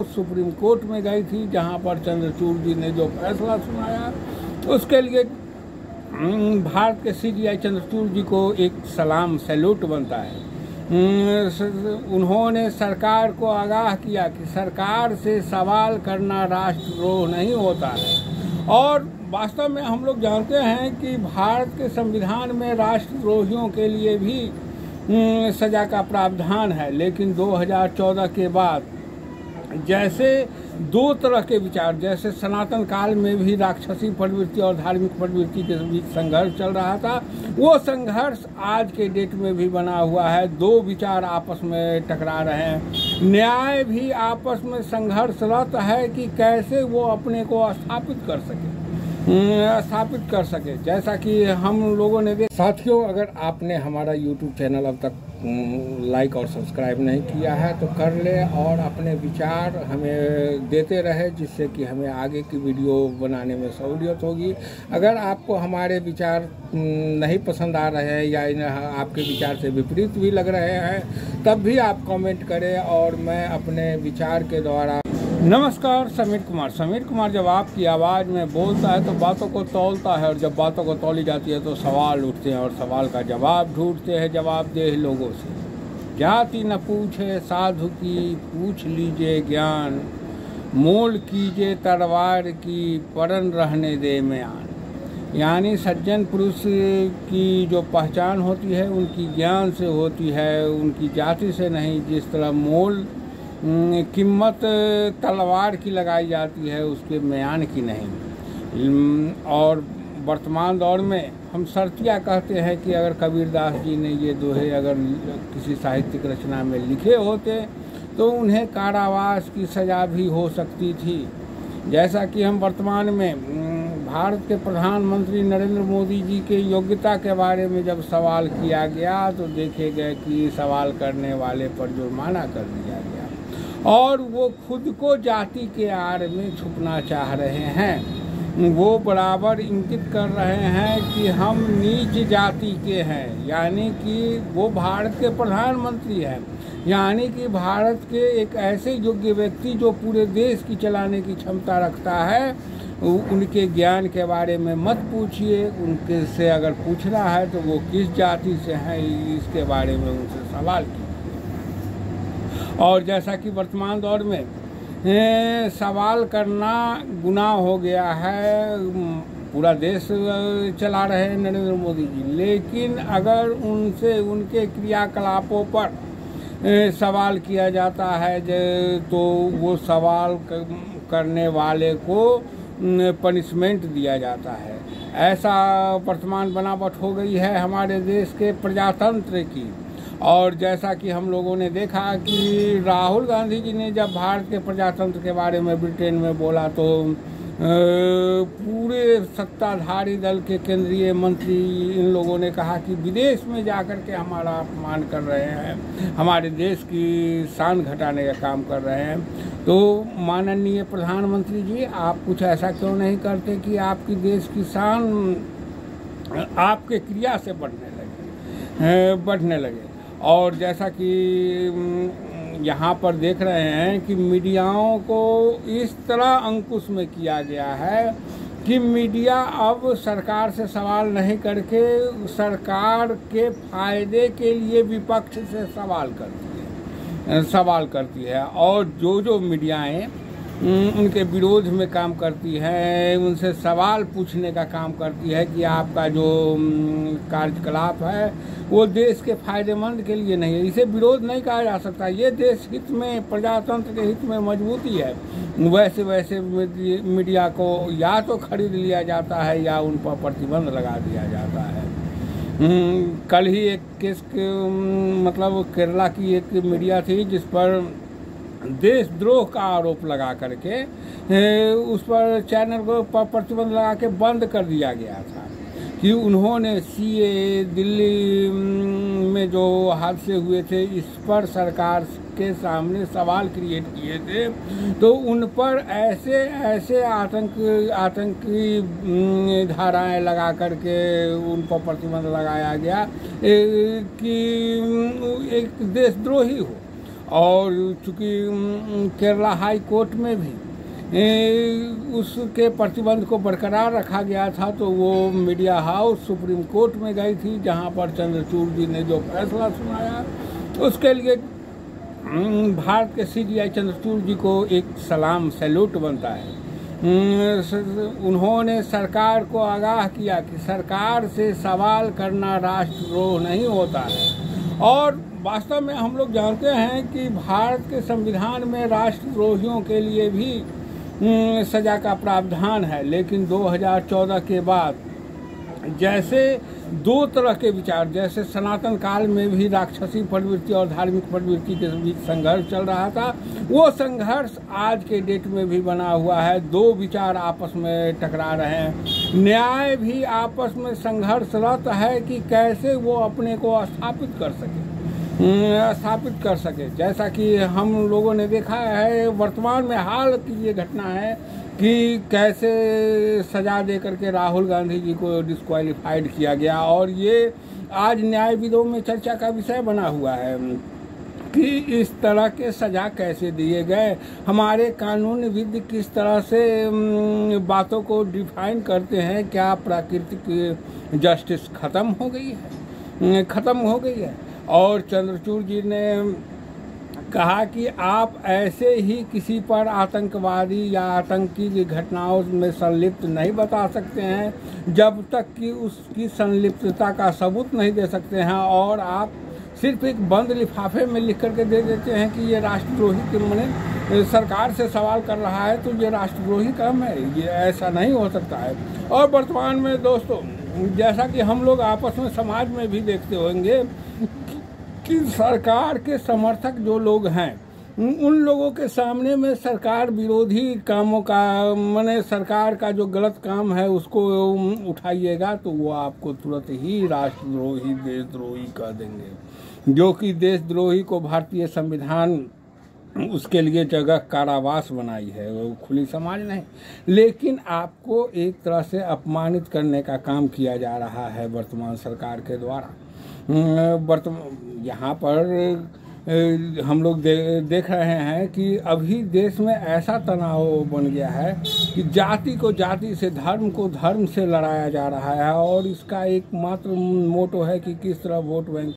Supreme court में गई थी, जहां पर चंद्रचूड़ जी ने जो फैसला सुनाया उसके लिए भारत के सीजीआई चंद्रचूड़ जी को एक सलाम सैल्यूट बनता है। उन्होंने सरकार को आगाह किया कि सरकार से सवाल करना राष्ट्रद्रोह नहीं होता है, और वास्तव में हम लोग जानते हैं कि भारत के संविधान में राष्ट्रद्रोहियों के लिए भी सजा का प्रावधान है। लेकिन 2014 के बाद जैसे दो तरह के विचार, जैसे सनातन काल में भी राक्षसी प्रवृत्ति और धार्मिक प्रवृत्ति के बीच संघर्ष चल रहा था, वो संघर्ष आज के डेट में भी बना हुआ है। दो विचार आपस में टकरा रहे हैं। न्याय भी आपस में संघर्षरत है कि कैसे वो अपने को स्थापित कर सके। जैसा कि हम लोगों ने साथियों, अगर आपने हमारा यूट्यूब चैनल अब तक लाइक और सब्सक्राइब नहीं किया है तो कर ले और अपने विचार हमें देते रहे, जिससे कि हमें आगे की वीडियो बनाने में सहूलियत होगी। अगर आपको हमारे विचार नहीं पसंद आ रहे हैं या आपके विचार से विपरीत भी लग रहे हैं, तब भी आप कमेंट करें और मैं अपने विचार के द्वारा। नमस्कार, समीर कुमार जब आपकी आवाज़ में बोलता है तो बातों को तौलता है, और जब बातों को तौली जाती है तो सवाल उठते हैं और सवाल का जवाब ढूंढते हैं जवाबदेह लोगों से। जाति न पूछे साधु की, पूछ लीजिए ज्ञान, मोल कीजिए तलवार की, परन रहने दे म्यान। यानी सज्जन पुरुष की जो पहचान होती है उनकी ज्ञान से होती है, उनकी जाति से नहीं। जिस तरह मोल कीमत तलवार की लगाई जाती है, उसके म्यान की नहीं। और वर्तमान दौर में हम शर्तिया कहते हैं कि अगर कबीरदास जी ने ये दोहे अगर किसी साहित्यिक रचना में लिखे होते तो उन्हें कारावास की सज़ा भी हो सकती थी। जैसा कि हम वर्तमान में भारत के प्रधानमंत्री नरेंद्र मोदी जी के योग्यता के बारे में जब सवाल किया गया तो देखे गए कि सवाल करने वाले पर जुर्माना कर दिया गया, और वो खुद को जाति के आड़ में छुपना चाह रहे हैं। वो बराबर इंगित कर रहे हैं कि हम नीच जाति के हैं, यानी कि वो भारत के प्रधानमंत्री हैं, यानी कि भारत के एक ऐसे योग्य व्यक्ति जो पूरे देश की चलाने की क्षमता रखता है, उनके ज्ञान के बारे में मत पूछिए। उनके से अगर पूछना है तो वो किस जाति से हैं, इसके बारे में उनसे सवाल कीजिए। और जैसा कि वर्तमान दौर में सवाल करना गुनाह हो गया है, पूरा देश चला रहे हैं नरेंद्र मोदी जी, लेकिन अगर उनसे उनके क्रियाकलापों पर सवाल किया जाता है तो वो सवाल करने वाले को पनिशमेंट दिया जाता है। ऐसा वर्तमान बनावट हो गई है हमारे देश के प्रजातंत्र की। और जैसा कि हम लोगों ने देखा कि राहुल गांधी जी ने जब भारत के प्रजातंत्र के बारे में ब्रिटेन में बोला तो पूरे सत्ताधारी दल के केंद्रीय मंत्री इन लोगों ने कहा कि विदेश में जाकर के हमारा अपमान कर रहे हैं, हमारे देश की शान घटाने का काम कर रहे हैं। तो माननीय प्रधानमंत्री जी, आप कुछ ऐसा क्यों नहीं करते कि आपकी देश की शान आपके क्रिया से बढ़ने लगे। और जैसा कि यहाँ पर देख रहे हैं कि मीडियाओं को इस तरह अंकुश में किया गया है कि मीडिया अब सरकार से सवाल नहीं करके सरकार के फायदे के लिए विपक्ष से सवाल करती है। और जो मीडियाएं उनके विरोध में काम करती है, उनसे सवाल पूछने का काम करती है कि आपका जो कार्यकलाप है वो देश के फायदेमंद के लिए नहीं है। इसे विरोध नहीं कहा जा सकता, ये देश हित में, प्रजातंत्र के हित में मजबूती है। वैसे मीडिया को या तो खरीद लिया जाता है या उन पर प्रतिबंध लगा दिया जाता है। कल ही एक केस मतलब केरला की एक मीडिया थी जिस पर देशद्रोह का आरोप लगा करके उस पर चैनल को प्रतिबंध लगा के बंद कर दिया गया था कि उन्होंने सीए दिल्ली में जो हादसे हुए थे इस पर सरकार के सामने सवाल क्रिएट किए थे, तो उन पर ऐसे आतंकी धाराएं लगा करके उन पर प्रतिबंध लगाया गया कि एक देशद्रोही हो। और चूँकि केरला हाई कोर्ट में भी उसके प्रतिबंध को बरकरार रखा गया था, तो वो मीडिया हाउस सुप्रीम कोर्ट में गई थी, जहां पर चंद्रचूड़ जी ने जो फैसला सुनाया उसके लिए भारत के CGI चंद्रचूड़ जी को एक सलाम सैल्यूट बनता है। उन्होंने सरकार को आगाह किया कि सरकार से सवाल करना राष्ट्रद्रोह नहीं होता है, और वास्तव में हम लोग जानते हैं कि भारत के संविधान में राष्ट्रद्रोहियों के लिए भी सजा का प्रावधान है। लेकिन 2014 के बाद जैसे दो तरह के विचार, जैसे सनातन काल में भी राक्षसी प्रवृत्ति और धार्मिक प्रवृत्ति के बीच संघर्ष चल रहा था, वो संघर्ष आज के डेट में भी बना हुआ है। दो विचार आपस में टकरा रहे हैं। न्याय भी आपस में संघर्षरत है कि कैसे वो अपने को स्थापित कर सके। जैसा कि हम लोगों ने देखा है, वर्तमान में हाल की ये घटना है कि कैसे सजा दे करके राहुल गांधी जी को डिस्क्वालीफाइड किया गया, और ये आज न्यायविदों में चर्चा का विषय बना हुआ है कि इस तरह के सजा कैसे दिए गए। हमारे कानूनविद किस तरह से बातों को डिफाइन करते हैं। क्या प्राकृतिक जस्टिस खत्म हो गई है? और चंद्रचूड़ जी ने कहा कि आप ऐसे ही किसी पर आतंकवादी या आतंकी की घटनाओं में संलिप्त नहीं बता सकते हैं जब तक कि उसकी संलिप्तता का सबूत नहीं दे सकते हैं, और आप सिर्फ एक बंद लिफाफे में लिख करके दे देते हैं कि ये राष्ट्रद्रोही के माने सरकार से सवाल कर रहा है, तो ये राष्ट्रद्रोही काम है। ये ऐसा नहीं हो सकता है। और वर्तमान में दोस्तों, जैसा कि हम लोग आपस में समाज में भी देखते होंगे कि सरकार के समर्थक जो लोग हैं, उन लोगों के सामने में सरकार विरोधी कामों का माने सरकार का जो गलत काम है उसको उठाइएगा तो वो आपको तुरंत ही राष्ट्रद्रोही, देशद्रोही कह देंगे, जो कि देशद्रोही को भारतीय संविधान उसके लिए जगह कारावास बनाई है, वो खुली समाज नहीं। लेकिन आपको एक तरह से अपमानित करने का काम किया जा रहा है वर्तमान सरकार के द्वारा। यहाँ पर हम लोग देख रहे हैं कि अभी देश में ऐसा तनाव बन गया है कि जाति को जाति से, धर्म को धर्म से लड़ाया जा रहा है, और इसका एकमात्र मोटो है कि किस तरह वोट बैंक